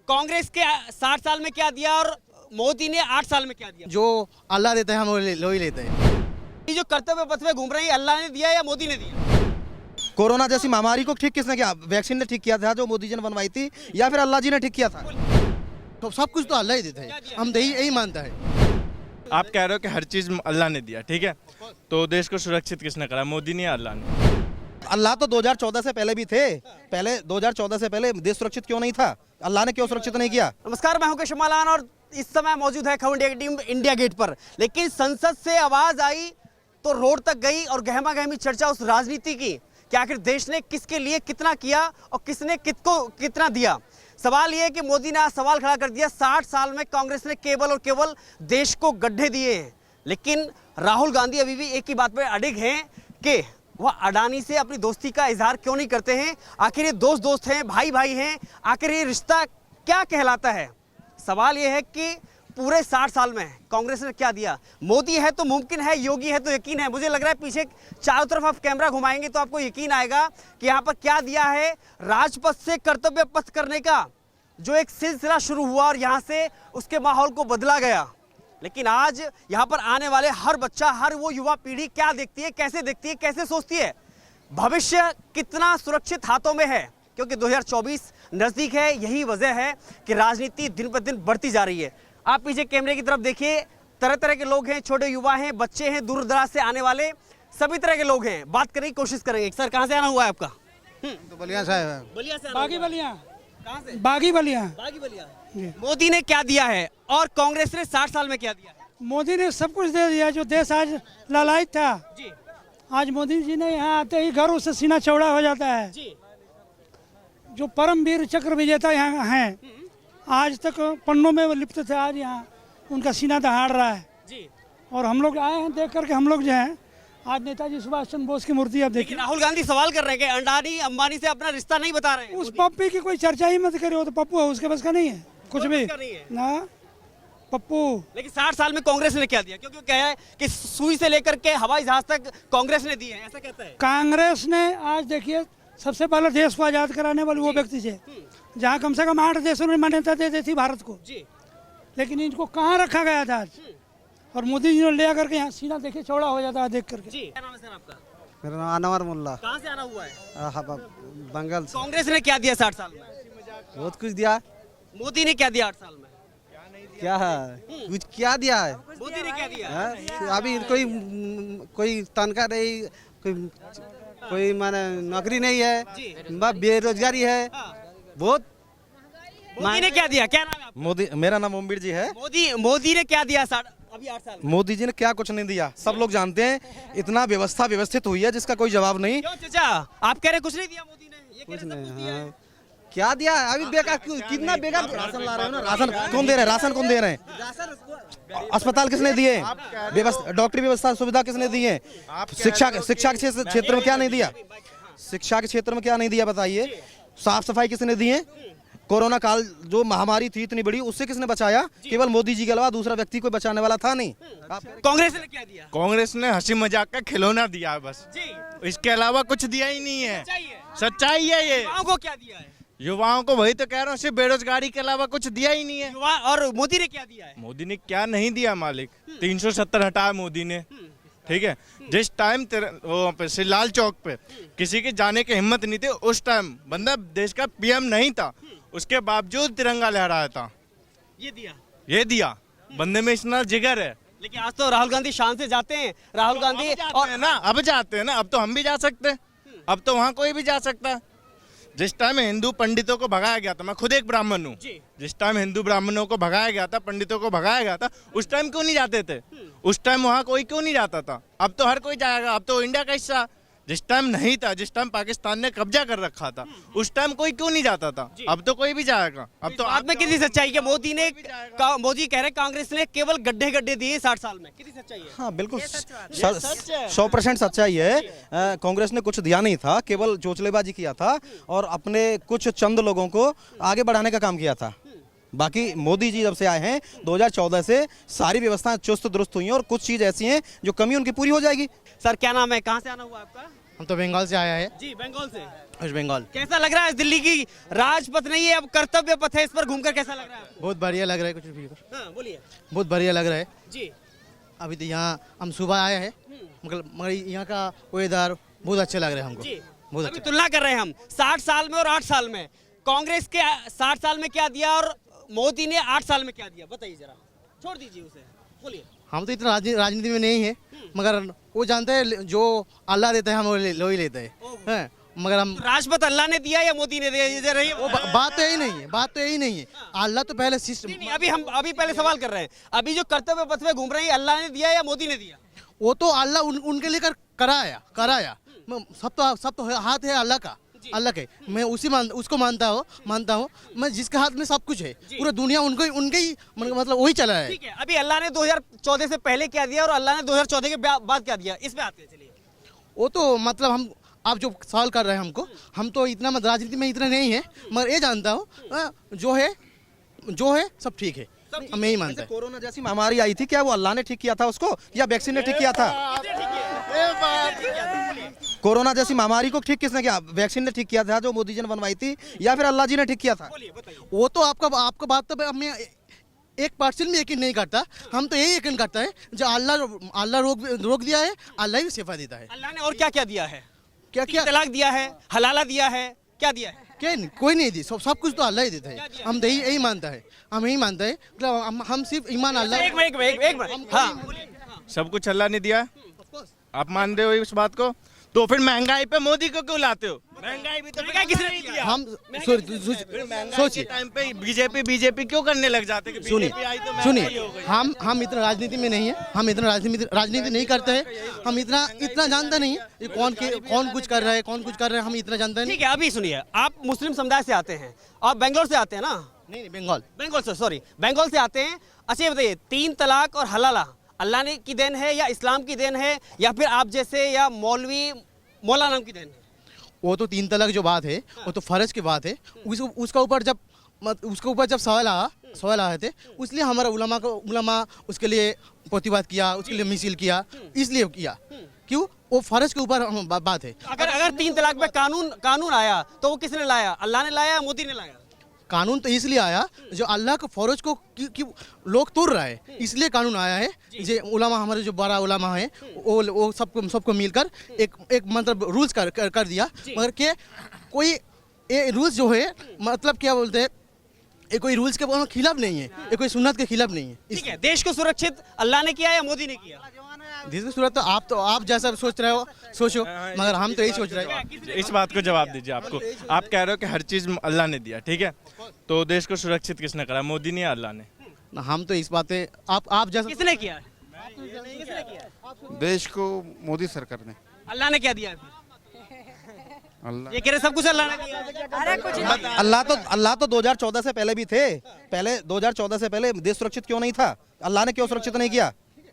कांग्रेस के 60 साल में क्या दिया और मोदी ने 8 साल में क्या दिया? जो अल्लाह देता है हम वही लेते हैं। ये जो कर्तव्य पथ पे घूम रहे हैं, अल्लाह ने दिया या मोदी ने दिया? कोरोना जैसी महामारी को ठीक किसने किया? वैक्सीन ने ठीक किया था जो मोदी जी ने बनवाई थी, या फिर अल्लाह जी ने ठीक किया था? तो सब कुछ तो अल्लाह ही देता है, हम यही मानता है। आप कह रहे हो कि हर चीज अल्लाह ने दिया, ठीक है, तो देश को सुरक्षित किसने करा? मोदी ने या अल्लाह ने? अल्लाह तो 2014 से पहले भी थे। पहले 2014 से पहले देश सुरक्षित क्यों नहीं था? अल्लाह ने क्यों सुरक्षित नहीं किया? नमस्कार, मैं हूं कशमालान और इस समय मौजूद है खबर इंडिया की टीम इंडिया गेट पर। लेकिन संसद से आवाज आई तो रोड तक गई और गहमा गहमी चर्चा उस राजनीति की कि आखिर देश ने किसके लिए कितना किया और किसने किसको कितना दिया। सवाल यह है कि मोदी ने आज सवाल खड़ा कर दिया, 60 साल में कांग्रेस ने केवल और केवल देश को गड्ढे दिए हैं। लेकिन राहुल गांधी अभी भी एक ही बात पर अडिग हैं कि वह अडानी से अपनी दोस्ती का इजहार क्यों नहीं करते हैं। आखिर ये दोस्त हैं, भाई भाई हैं, आखिर ये रिश्ता क्या कहलाता है? सवाल यह है कि पूरे 60 साल में कांग्रेस ने क्या दिया? मोदी है तो मुमकिन है, योगी है तो यकीन है। मुझे लग रहा है पीछे चारों तरफ आप कैमरा घुमाएंगे तो आपको यकीन आएगा कि यहाँ पर क्या दिया है। राजपथ से कर्तव्य पथ करने का जो एक सिलसिला शुरू हुआ और यहाँ से उसके माहौल को बदला गया। लेकिन आज यहाँ पर आने वाले हर बच्चा, हर वो युवा पीढ़ी क्या देखती है, कैसे देखती है, कैसे सोचती है? भविष्य कितना सुरक्षित हाथों में है? क्योंकि 2024 नजदीक है। यही वजह है कि राजनीति दिन पर दिन बढ़ती जा रही है। आप पीछे कैमरे की तरफ देखिए, तरह तरह के लोग हैं, छोटे युवा हैं, बच्चे हैं, दूर दराज से आने वाले सभी तरह के लोग हैं। बात करने की कोशिश करेंगे। सर, कहाँ से आना हुआ है आपका? तो बलिया साहब, बलिया से। बागी बलिया। कहाँ से? बागी बलिया। बागी बलिया। मोदी ने क्या दिया है और कांग्रेस ने 60 साल में क्या दिया है? मोदी ने सब कुछ दे दिया। जो देश आज ललायत था, जी आज मोदी जी ने यहाँ आते ही गर्व से सीना चौड़ा हो जाता है। जी। जो परमवीर चक्र विजेता यहाँ हैं, आज तक पन्नों में वो लिप्त थे, आज यहाँ उनका सीना दहाड़ रहा है। जी। और हम लोग आए हैं देख करके, हम लोग जो हैं आज नेताजी सुभाष चंद्र बोस की मूर्ति आप देखिए। राहुल गांधी सवाल कर रहे हैं कि अडानी अंबानी से अपना रिश्ता नहीं बता रहे हैं। उस पप्पी की कोई चर्चा ही मत करिए, वो तो पप्पू है, उसके बस का नहीं है कुछ भी ना। पप्पू। लेकिन 60 साल में कांग्रेस ने क्या दिया? क्योंकि क्या है कि सुई से लेकर के हवाई जहाज तक कांग्रेस ने दिए हैं, ऐसा कहता है। कांग्रेस ने आज देखिए सबसे पहले देश को आजाद कराने वाले वो व्यक्ति थे, जहाँ कम से कम 8 देशों ने मान्यता दे दी थी भारत को। जी। लेकिन इनको कहाँ रखा गया था आज? और मोदी जी ने ले करके यहाँ सीना देखिए चौड़ा हो जाता है देख करके। जी। क्या नाम है सर आपका? मेरा नाम अनवर मुल्ला। कहाँ से आना हुआ है? बंगाल से। कांग्रेस ने क्या दिया 60 साल में? बहुत कुछ दिया। मोदी ने क्या दिया 8 साल में? क्या है? कुछ क्या दिया है? मोदी ने क्या दिया? अभी कोई तनख्वाह नहीं, कोई माने नौकरी नहीं है, बेरोजगारी है बहुत। मोदी ने क्या दिया? क्या नाम है आपका? मोदी, मेरा नाम ओमवीर जी है। मोदी ने क्या दिया अभी 8 साल में? मोदी जी ने क्या कुछ नहीं दिया, सब लोग जानते हैं। इतना व्यवस्था व्यवस्थित हुई है जिसका कोई जवाब नहीं। क्यों चाचा, आप कह रहे कुछ नहीं दिया मोदी ने? ये कह रहे कुछ सब कुछ नहीं। दिया है। हाँ। क्या दिया है? अभी बेकार कितना बेकार राशन ला रहे हो ना। राशन कौन दे रहे हैं? राशन कौन दे रहे हैं? अस्पताल किसने दिए? व्यवस्था, डॉक्टरी व्यवस्था सुविधा किसने दी है? शिक्षा के क्षेत्र में क्या नहीं दिया? शिक्षा के क्षेत्र में क्या नहीं दिया बताइए? साफ सफाई किसने दी है? कोरोना काल जो महामारी थी इतनी बड़ी, उससे किसने बचाया? केवल मोदी जी के अलावा दूसरा व्यक्ति कोई बचाने वाला था नहीं। कांग्रेस ने क्या दिया? कांग्रेस ने हंसी मजाक का खिलौना दिया है बस, जी। इसके अलावा कुछ दिया ही नहीं है। सच्चाई है ये। युवाओं को क्या दिया है? युवाओं को वही तो कह रहा हूँ, सिर्फ बेरोजगारी के अलावा कुछ दिया ही नहीं है। युवा और मोदी ने क्या दिया है? मोदी ने क्या नहीं दिया मालिक? 370 हटाया मोदी ने, ठीक है। जिस टाइम वो पे लाल चौक पे किसी के जाने की हिम्मत नहीं थी, उस टाइम बंदा देश का पीएम नहीं था, उसके बावजूद तिरंगा लहराया था। ये दिया बंदे में इतना जिगर है। लेकिन आज तो राहुल गांधी शान से जाते हैं। राहुल गांधी और ना अब जाते हैं ना, अब तो हम भी जा सकते हैं, अब तो वहाँ कोई भी जा सकता है। जिस टाइम हिंदू पंडितों को भगाया गया था, मैं खुद एक ब्राह्मण हूँ, जिस टाइम हिंदू ब्राह्मणों को भगाया गया था, पंडितों को भगाया गया था, उस टाइम क्यों नहीं जाते थे? उस टाइम वहाँ कोई क्यों नहीं जाता था? अब तो हर कोई जाएगा, अब तो इंडिया का हिस्सा। जिस टाइम नहीं था, जिस टाइम पाकिस्तान ने कब्जा कर रखा था, उस टाइम कोई क्यों नहीं जाता था? अब तो कोई भी जाएगा। अब तो आप में कितनी सच्चाई है? मोदी कह रहे कांग्रेस ने केवल गड्ढे गड्ढे दिए 60 साल में, कितनी सच्चाई है? हाँ बिल्कुल 100% सच्चाई है। कांग्रेस ने कुछ दिया नहीं था, केवल चोचलेबाजी किया था और अपने कुछ चंद लोगों को आगे बढ़ाने का काम किया था। बाकी मोदी जी जब से आए हैं 2014 से सारी व्यवस्थाएं चुस्त दुरुस्त हुई हैं और कुछ चीज ऐसी हैं जो कमी उनकी पूरी हो जाएगी। सर क्या नाम है? कहाँ से आना हुआ आपका? हम तो बंगाल से आया है, जी बंगाल से। वेस्ट बंगाल। कैसा लग रहा है दिल्ली की राजपथ नहीं है अब कर्तव्य पथ है, इस पर घूमकर कैसा लग रहा है आपको? बहुत बढ़िया लग रहा है, कुछ भी हाँ बोलिए। बहुत बढ़िया लग रहा है। जी अभी तो यहाँ हम सुबह आए हैं, मगर यहाँ का वेदर बहुत अच्छा लग रहा है हमको, जी बहुत अभी अच्छा। तुलना कर रहे हैं हम 60 साल में और 8 साल में, कांग्रेस के 60 साल में क्या दिया और मोदी ने 8 साल में क्या दिया, बताइए जरा, छोड़ दीजिए उसे, बोलिए। हम तो इतना राजनीति में नहीं है, मगर वो जानते हैं जो अल्लाह देता है हम वो ही लेते हैं, मगर हम राजपथ अल्लाह ने दिया या मोदी ने दिया, ये जरा रही वो बात तो यही नहीं है, बात तो यही नहीं है। अल्लाह तो पहले सिस्टम, नहीं, अभी हम पहले सवाल कर रहे हैं, अभी जो कर्तव्य पथ पे घूम रहे हैं अल्लाह ने दिया या मोदी ने दिया? वो तो अल्लाह उनके लिए कराया। सब तो हाथ है अल्लाह का, अल्लाह के। मैं उसको मानता हूँ मैं, जिसके हाथ में सब कुछ है, पूरा दुनिया उनके ही मतलब वही चला है। ठीक है, अभी अल्लाह ने 2014 से पहले क्या दिया और अल्लाह ने 2014 के बाद क्या दिया, इस पे आते हैं, चलिए। वो तो मतलब हम, आप जो सवाल कर रहे हैं हमको, हम तो इतना राजनीति में इतना नहीं है, मगर ये जानता हूँ जो है सब ठीक है, मैं यही मानता है। कोरोना जैसी महामारी आई थी, क्या वो अल्लाह ने ठीक किया था उसको या वैक्सीन ने ठीक किया था? कोरोना जैसी महामारी को ठीक किसने किया? वैक्सीन ने ठीक किया था जो मोदी जी ने बनवाई थी, या फिर अल्लाह जी ने ठीक किया था? वो तो आपका बात तो मैं 1% भी यकीन नहीं करता। हम तो यही यकीन करता है जो अल्लाह रोक दिया है, अल्लाह ही शिफा देता है। अल्लाह ने और क्या क्या दिया है? क्या तीन तलाक दिया है, हलाला दिया है, क्या दिया है? क्या कोई नहीं दी, सब कुछ तो अल्लाह ही देता है। हम तो यही मानता है, हम यही मानते हैं, मतलब हम सिर्फ ईमान अल्लाह। एक मिनट, हाँ सब कुछ अल्लाह ने दिया, आप मान रहे हो इस बात को? तो फिर महंगाई पे मोदी को क्यों लाते हो? महंगाई भी तो किसने दिया? हम सोचिए, टाइम पे बीजेपी क्यों करने लग जाते हैं? सुनिए, हम इतना राजनीति में नहीं है, हम इतना राजनीति नहीं करते हैं, हम इतना जानते नहीं है ये कौन कुछ कर रहा है, कौन कुछ कर रहा है, हम इतना जानते नहीं। ठीक है, अभी सुनिए, आप मुस्लिम समुदाय से आते हैं, आप बेंगलोर से आते हैं ना? नहीं, बंगाल से, सॉरी, बंगाल से आते हैं। अच्छा ये बताइए, 3 तलाक और हलाला अल्लाह ने की देन है या इस्लाम की देन है या फिर आप जैसे या मौलाना की देन है? वो तो 3 तलाक जो बात है वो तो फर्ज की बात है। उसका ऊपर जब सवाल आए थे, इसलिए हमारा उलमा उसके लिए प्रतिवाद किया, उसके लिए मिसिल किया, इसलिए किया क्यों? वो फर्ज के ऊपर बात है। अगर 3 तलाक पे कानून आया तो वो किसने लाया, अल्लाह ने लाया या मोदी ने लाया? कानून तो इसलिए आया जो अल्लाह के फौज को लोग तोड़ रहा है, इसलिए कानून आया है। जो उलमा, हमारे जो बड़ा उलमा है, वो सबको मिलकर एक मतलब रूल्स कर दिया, मगर के कोई ये रूल्स जो है मतलब क्या बोलते हैं, ये कोई रूल्स के खिलाफ नहीं है, ये कोई सुन्नत के खिलाफ नहीं है। ठीक है, देश को सुरक्षित अल्लाह ने किया या मोदी ने किया? देश की सूरत तो आप जैसा सोच रहे हो सोचो, मगर हम तो यही सोच रहे हैं। इस बात को जवाब दीजिए। आप कह रहे हो कि हर चीज अल्लाह ने दिया, ठीक है, तो देश को सुरक्षित किसने करा, मोदी ने या अल्लाह ने? हम तो इस बात आप जैसा किसने किया? देश को मोदी सरकार ने। अल्लाह ने क्या दिया फिर? अल्लाह ये कह रहे सब कुछ अल्लाह ने दिया। अल्लाह तो 2014 से पहले भी थे। पहले 2014 से पहले देश सुरक्षित क्यों नहीं था? अल्लाह ने क्यों सुरक्षित नहीं किया?